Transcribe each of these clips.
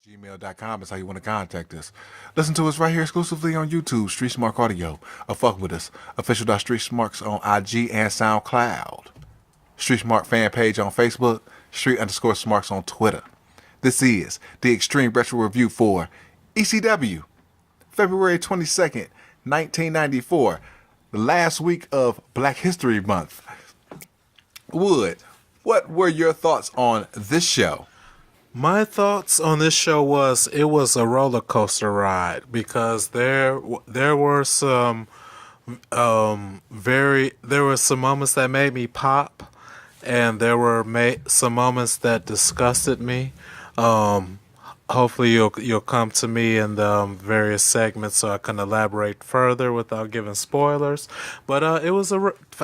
gmail.com is how you want to contact us. Listen to us right here exclusively on YouTube, StreetSmark Audio, or fuck with us, Official.StreetSmarks on IG and SoundCloud. StreetSmark fan page on Facebook, Street_Smarks on Twitter. This is the Extreme Retro Review for ECW, February 22nd, 1994, the last week of Black History Month. Wood, what were your thoughts on this show? My thoughts on this show was it was a roller coaster ride because there were some there were some moments that made me pop, and there were some moments that disgusted me. Hopefully you'll come to me in the various segments so I can elaborate further without giving spoilers. But it was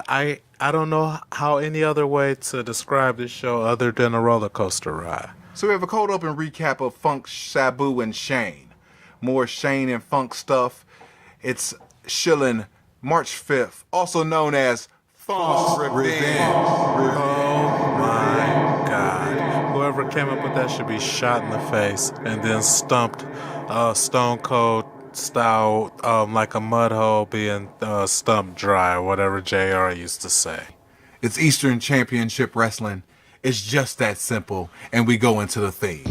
I don't know how any other way to describe this show other than a roller coaster ride. So we have a cold open recap of Funk, Sabu, and Shane. More Shane and Funk stuff. It's shilling March 5th, also known as Funk's Revenge. Oh my God. Whoever came up with that should be shot in the face and then stumped Stone Cold style like a mud hole being stumped dry, or whatever JR used to say. It's Eastern Championship Wrestling. It's just that simple, and we go into the theme.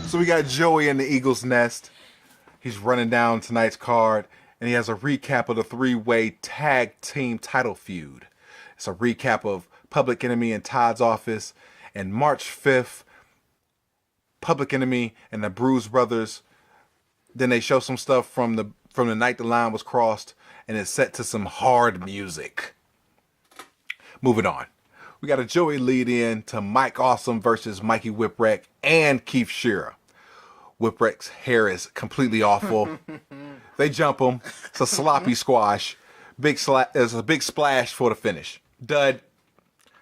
So we got Joey in the Eagle's Nest. He's running down tonight's card, and he has a recap of the three-way tag team title feud. It's a recap of Public Enemy and Todd's Office, and March 5th, Public Enemy and the Bruise Brothers. Then they show some stuff from the night the line was crossed, and it's set to some hard music. Moving on. We got a Joey lead in to Mike Awesome versus Mikey Whipwreck and Keith Shearer. Whipwreck's hair is completely awful. They jump him. It's a sloppy squash. There's a big splash for the finish. Dud.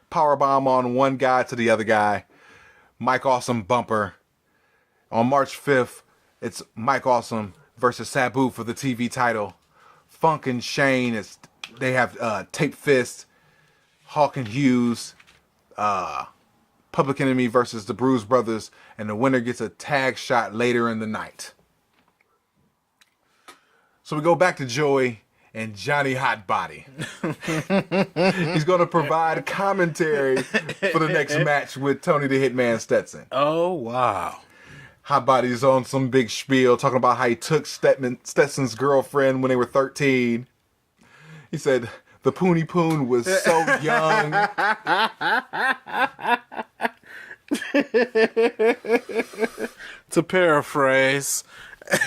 Powerbomb on one guy to the other guy. Mike Awesome bumper. On March 5th, it's Mike Awesome versus Sabu for the TV title. Funk and Shane, they have tape fists. Hawk and Hughes, Public Enemy versus the Bruise Brothers, and the winner gets a tag shot later in the night. So we go back to Joey and Johnny Hotbody. He's going to provide commentary for the next match with Tony the Hitman Stetson. Oh, wow. Hotbody's on some big spiel talking about how he took Stetson's girlfriend when they were 13. He said, the Poony Poon was so young. To paraphrase. He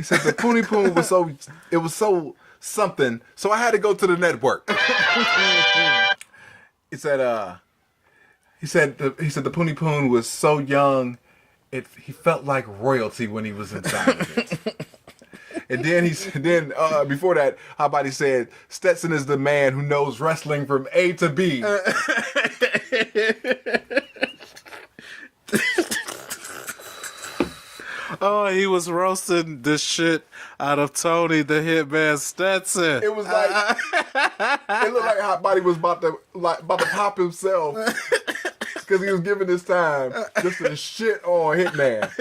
said the Poony Poon was so something, so I had to go to the network. He said the Poony Poon was so young, he felt like royalty when he was inside of it. And then before that, Hotbody said Stetson is the man who knows wrestling from A to B. Oh, he was roasting the shit out of Tony the Hitman Stetson. It was like it looked like Hotbody was about to pop himself because he was giving his time just to shit on Hitman.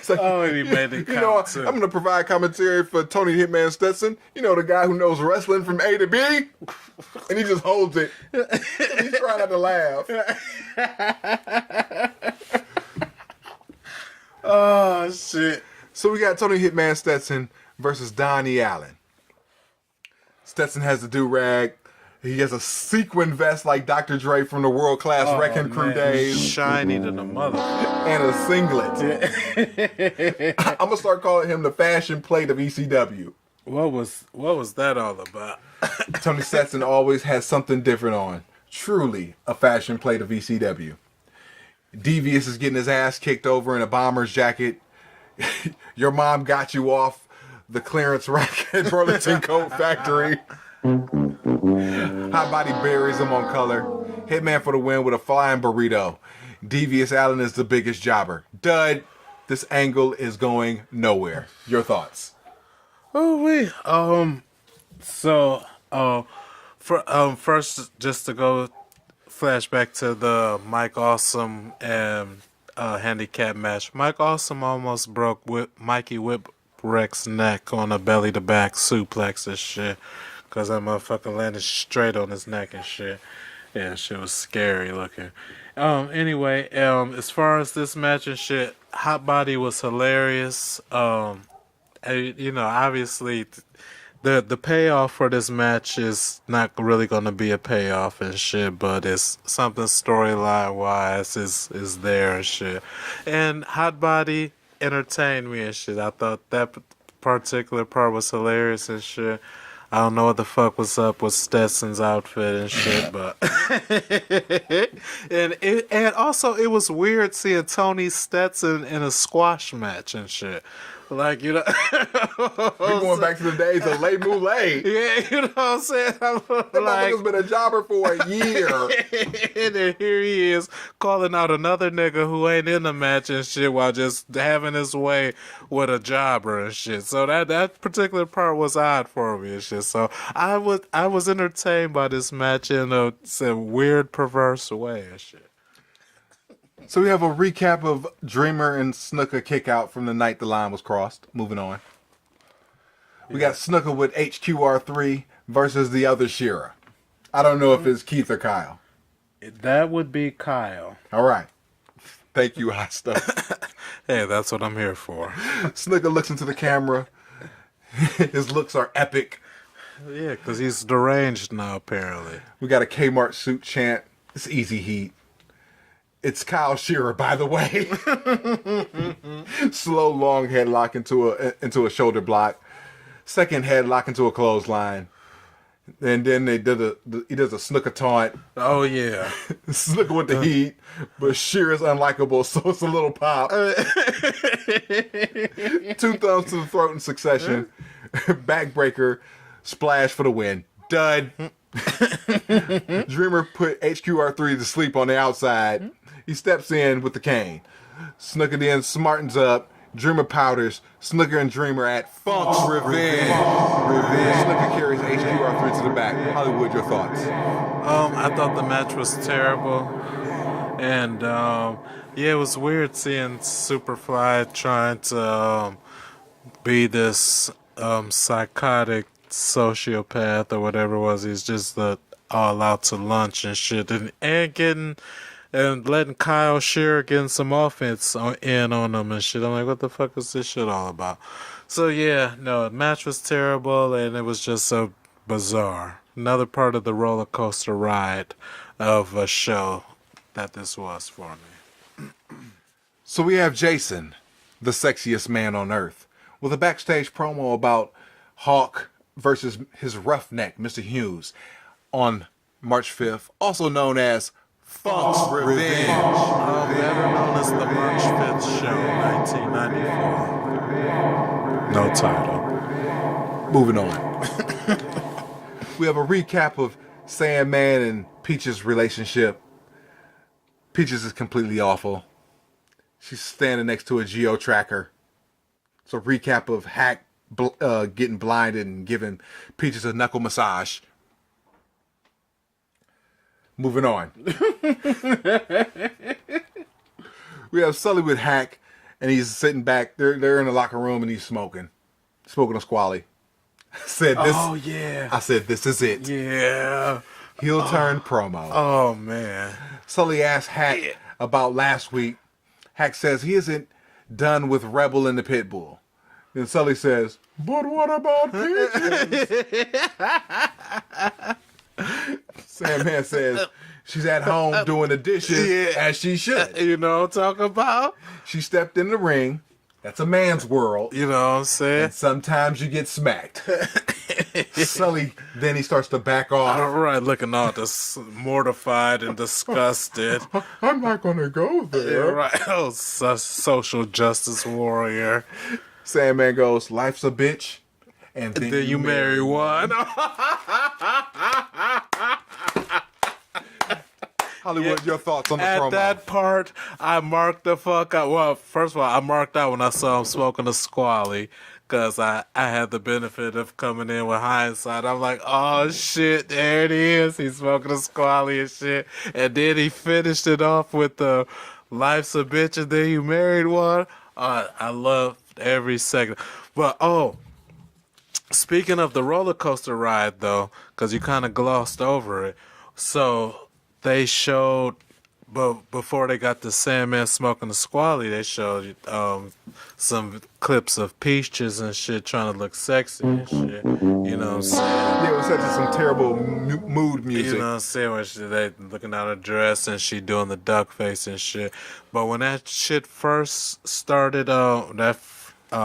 Like, and he made it count too. I'm going to provide commentary for Tony Hitman Stetson. You know, the guy who knows wrestling from A to B. And he just holds it. He's trying not to laugh. Oh, shit. So we got Tony Hitman Stetson versus Donnie Allen. Stetson has the do-rag. He has a sequin vest like Dr. Dre from the World Class Wrecking Crew days. Shiny to the mother. And a singlet. I'm going to start calling him the fashion plate of ECW. What was that all about? Tony Stetson always has something different on. Truly a fashion plate of ECW. Devious is getting his ass kicked over in a bomber's jacket. Your mom got you off the clearance rack at Burlington Coat Factory. Hot Body buries him on color. Hitman for the win with a flying burrito. Devious Allen is the biggest jobber. Dud, this angle is going nowhere. Your thoughts? First, just to go flashback to the Mike Awesome and handicap match. Mike Awesome almost broke Mikey Whipwreck's neck on a belly-to-back suplex and shit. Because that motherfucker landed straight on his neck and shit. Yeah, shit was scary looking. Anyway, as far as this match and shit, Hot Body was hilarious. Obviously, the payoff for this match is not really going to be a payoff and shit, but it's something storyline wise is there and shit. And Hot Body entertained me and shit. I thought that particular part was hilarious and shit. I don't know what the fuck was up with Stetson's outfit and shit, but and also it was weird seeing Tony Stetson in a squash match and shit. Like, you know, we're going back to the days of Le Moulet. Yeah, you know what I'm saying? Like, has been a jobber for a year. And then here he is calling out another nigga who ain't in the match and shit while just having his way with a jobber and shit. So that particular part was odd for me and shit. So I was entertained by this match in a weird, perverse way and shit. So we have a recap of Dreamer and Snuka kick out from the night the line was crossed. Moving on. We got Snuka with HQR3 versus the other Shira. I don't know if it's Keith or Kyle. That would be Kyle. All right. Thank you, Hot Stuff. Hey, that's what I'm here for. Snuka looks into the camera. His looks are epic. Yeah, because he's deranged now, apparently. We got a Kmart suit chant. It's easy heat. It's Kyle Shearer, by the way. Slow, long headlock into a shoulder block. Second headlock into a clothesline. And then he does a Snuka taunt. Oh, yeah. Snuka with the heat, but Shearer's unlikable, so it's a little pop. 2 thumbs to the throat in succession. Backbreaker, splash for the win. Dud. Dreamer put HQR3 to sleep on the outside. He steps in with the cane. Snuka then smartens up. Dreamer powders. Snuka and Dreamer at Funk's Revenge. Snuka carries HQR3 to the back. Hollywood, your thoughts? I thought the match was terrible. And, it was weird seeing Superfly trying to be this psychotic sociopath or whatever it was. He's just all out to lunch and shit. And letting Kyle Shearer getting some offense in on him and shit. I'm like, what the fuck is this shit all about? So yeah, no, the match was terrible and it was just so bizarre. Another part of the roller coaster ride of a show that this was for me. So we have Jason, the sexiest man on earth, with a backstage promo about Hawk versus his roughneck, Mr. Hughes, on March 5th, also known as Funk's Revenge. Better known as the March 5th show, 1994. No title. Moving on. We have a recap of Sandman and Peach's relationship. Peaches is completely awful. She's standing next to a geo-tracker. It's a recap of Hack getting blinded and giving Peaches a knuckle massage. Moving on. We have Sully with Hack, and he's sitting back. They're in the locker room, and he's smoking a squally. I said, this is it. Yeah. Heel turn promo. Oh, man. Sully asks Hack about last week. Hack says he isn't done with Rebel and the Pitbull. Then Sully says, but what about Peaches? Sandman says she's at home doing the dishes as she should. You know what I'm talking about? She stepped in the ring. That's a man's world. You know what I'm saying? And sometimes you get smacked. Sully, then he starts to back off. All right, looking all mortified and disgusted. I'm not going to go there. Right. Oh, social justice warrior. Sandman goes, life's a bitch. And then you marry one. Hollywood, your thoughts on the promo? At that part, I marked the fuck out. Well, first of all, I marked out when I saw him smoking a squally, because I had the benefit of coming in with hindsight. I'm like, oh shit, there it is. He's smoking a squally and shit. And then he finished it off with the life's a bitch and then you married one. I loved every second. But, speaking of the roller coaster ride, though, because you kind of glossed over it. So they showed, but before they got the Sandman smoking the squally, they showed some clips of Peaches and shit trying to look sexy and shit. You know what I'm saying? Yeah, it was such some terrible mood music. You know what I'm saying? When they looking at her dress and she doing the duck face and shit. But when that shit first started,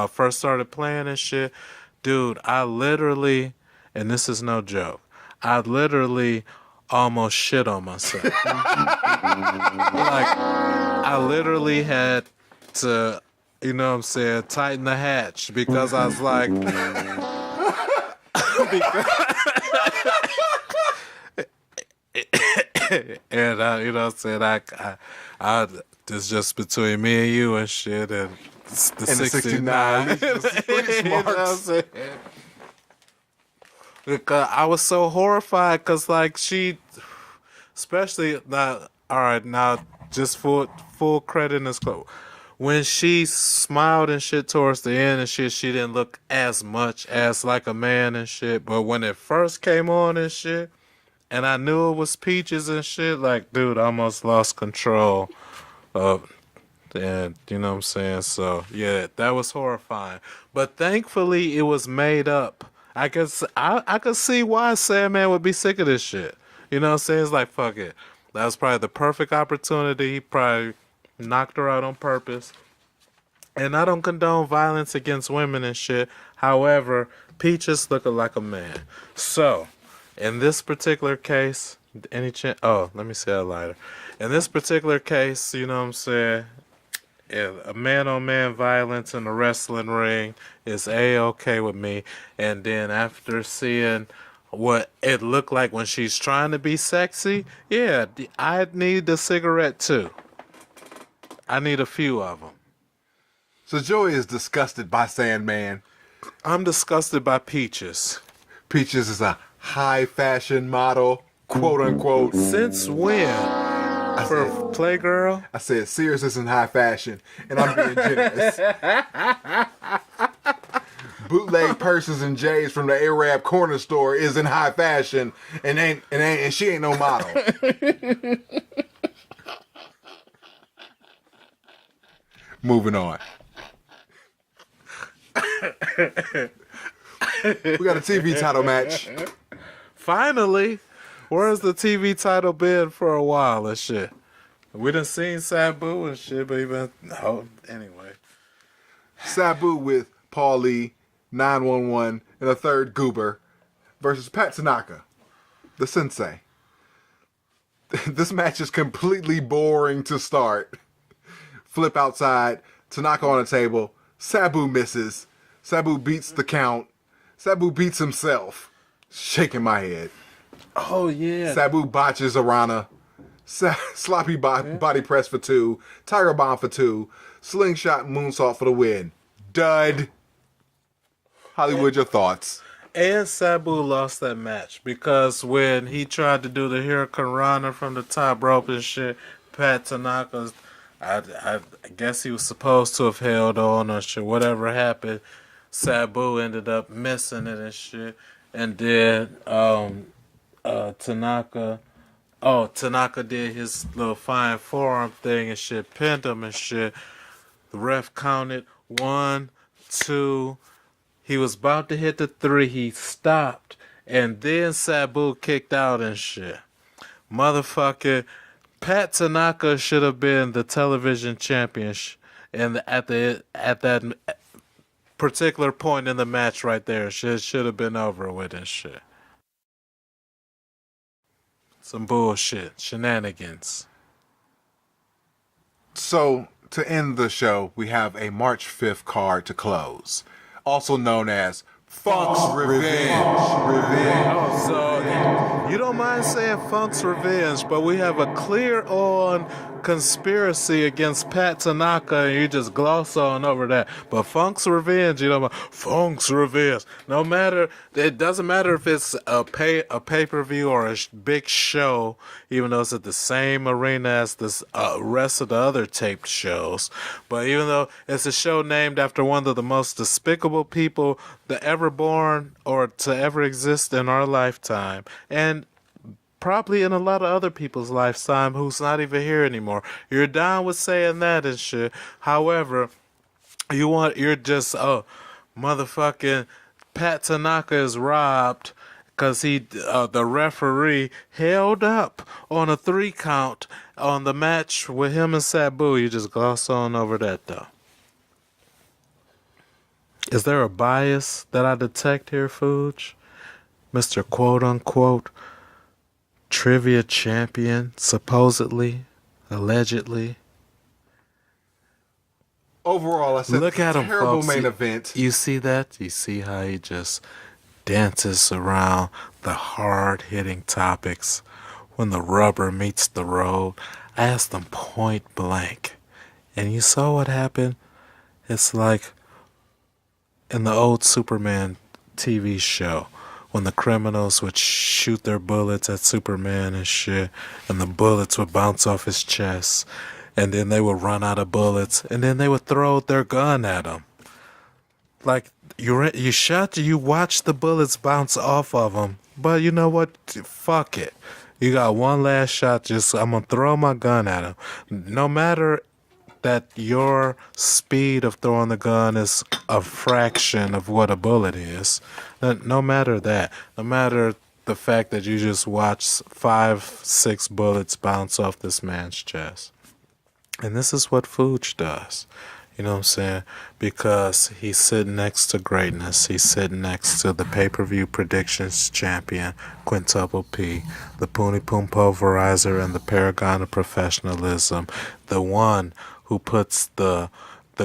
first started playing and shit, dude, I literally, and this is no joke, I literally almost shit on myself. Like, I literally had to, you know what I'm saying, tighten the hatch because I was like, and you know what I'm saying, I this just between me and you and shit, and the 69. The You know what I'm saying? Because I was so horrified, because like she, especially now, all right, now just full credit in this quote. When she smiled and shit towards the end and shit, she didn't look as much as like a man and shit. But when it first came on and shit, and I knew it was Peaches and shit, like, dude, I almost lost control of. And you know what I'm saying? So yeah, that was horrifying. But thankfully, it was made up. I could see why Sandman would be sick of this shit. You know what I'm saying? It's like, fuck it. That was probably the perfect opportunity. He probably knocked her out on purpose. And I don't condone violence against women and shit. However, Peaches looking like a man. So, in this particular case, let me say a lighter. In this particular case, you know what I'm saying? A man-on-man violence in a wrestling ring is A-okay with me. And then after seeing what it looked like when she's trying to be sexy, yeah, I need a cigarette too. I need a few of them. So Joey is disgusted by Sandman. I'm disgusted by Peaches. Peaches is a high fashion model, quote unquote. Since when? For Playgirl? I said Sears isn't high fashion, and I'm being generous. Bootleg purses and J's from the Arab corner store isn't high fashion, and she ain't no model. Moving on. We got a TV title match. Finally. Where's the TV title been for a while and shit? We done seen Sabu and shit, but anyway. Sabu with Paul Lee, 911, and a third goober versus Pat Tanaka, the sensei. This match is completely boring to start. Flip outside, Tanaka on the table, Sabu misses, Sabu beats the count, Sabu beats himself. Shaking my head. Oh, yeah. Sabu botches Arana. Sloppy body press for 2. Tiger bomb for 2. Slingshot moonsault for the win. Dud. Hollywood, your thoughts? And Sabu lost that match because when he tried to do the Hurricane Rana from the top rope and shit, Pat Tanaka, I guess he was supposed to have held on or shit. Whatever happened, Sabu ended up missing it and shit. And then Tanaka did his little fine forearm thing and shit, pinned him and shit. The ref counted 1, 2. He was about to hit the 3. He stopped and then Sabu kicked out and shit. Motherfucker, Pat Tanaka should have been the television champion, and at that particular point in the match right there, should have been over with and shit. Some bullshit, shenanigans. So, to end the show, we have a March 5th card to close, also known as Funk's Revenge. Oh, so you don't mind saying Funk's Revenge, but we have a clear-on conspiracy against Pat Tanaka, and you just gloss on over that. But Funk's Revenge, you know, Funk's Revenge. No matter, it doesn't matter if it's a pay-per-view or a big show, even though it's at the same arena as the rest of the other taped shows. But even though it's a show named after one of the most despicable people that ever born or to ever exist in our lifetime, and probably in a lot of other people's lifetime who's not even here anymore. You're down with saying that and shit. However, you're just motherfucking Pat Tanaka is robbed because the referee held up on a 3 count on the match with him and Sabu. You just gloss on over that though. Is there a bias that I detect here, Fuge? Mr. Quote Unquote Trivia Champion, supposedly, allegedly. Overall, I said Look at him, terrible folks. main event. You see that? You see how he just dances around the hard-hitting topics when the rubber meets the road. I asked him point blank. And you saw what happened? It's like in the old Superman TV show when the criminals would shoot their bullets at Superman and shit, and the bullets would bounce off his chest, and then they would run out of bullets, and then they would throw their gun at him. Like, you watch the bullets bounce off of him, but you know what? Fuck it. You got one last shot, I'm gonna throw my gun at him. No matter that your speed of throwing the gun is a fraction of what a bullet is. No matter that. No matter the fact that you just watch 5-6 bullets bounce off this man's chest. And this is what Fuge does. You know what I'm saying? Because he's sitting next to greatness. He's sitting next to the pay-per-view predictions champion, Quintuple P, the Puni Pum Pulverizer, and the paragon of professionalism. The one who puts the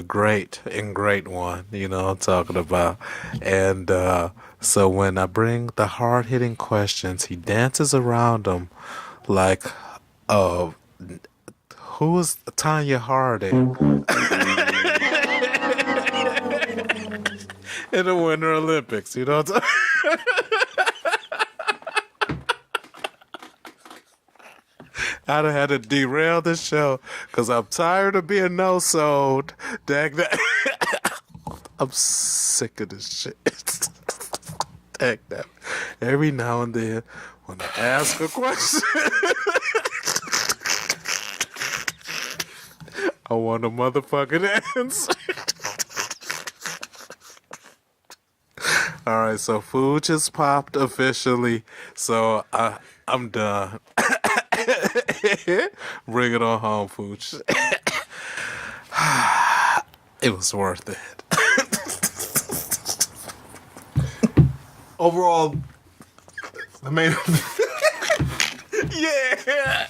great in great one, you know what I'm talking about. And so when I bring the hard-hitting questions, he dances around them like, who is Tanya Harding in the Winter Olympics, you know what I'm talking I'd have had to derail the show because I'm tired of being no-sold. Dag that. I'm sick of this shit. Dag that. Every now and then, when I ask a question, I want a motherfucking answer. All right, so food just popped officially, so I'm done. Bring it on home, Fooch. It was worth it. Overall, the main Yeah.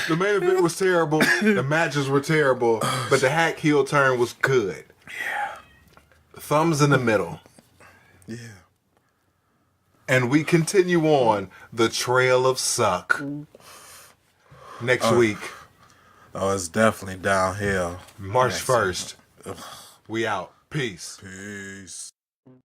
the main event was terrible. The matches were terrible, but the hack heel turn was good. Yeah. Thumbs in the middle. Yeah. And we continue on the trail of suck next week. Oh, it's definitely downhill. March 1st. We out. Peace. Peace.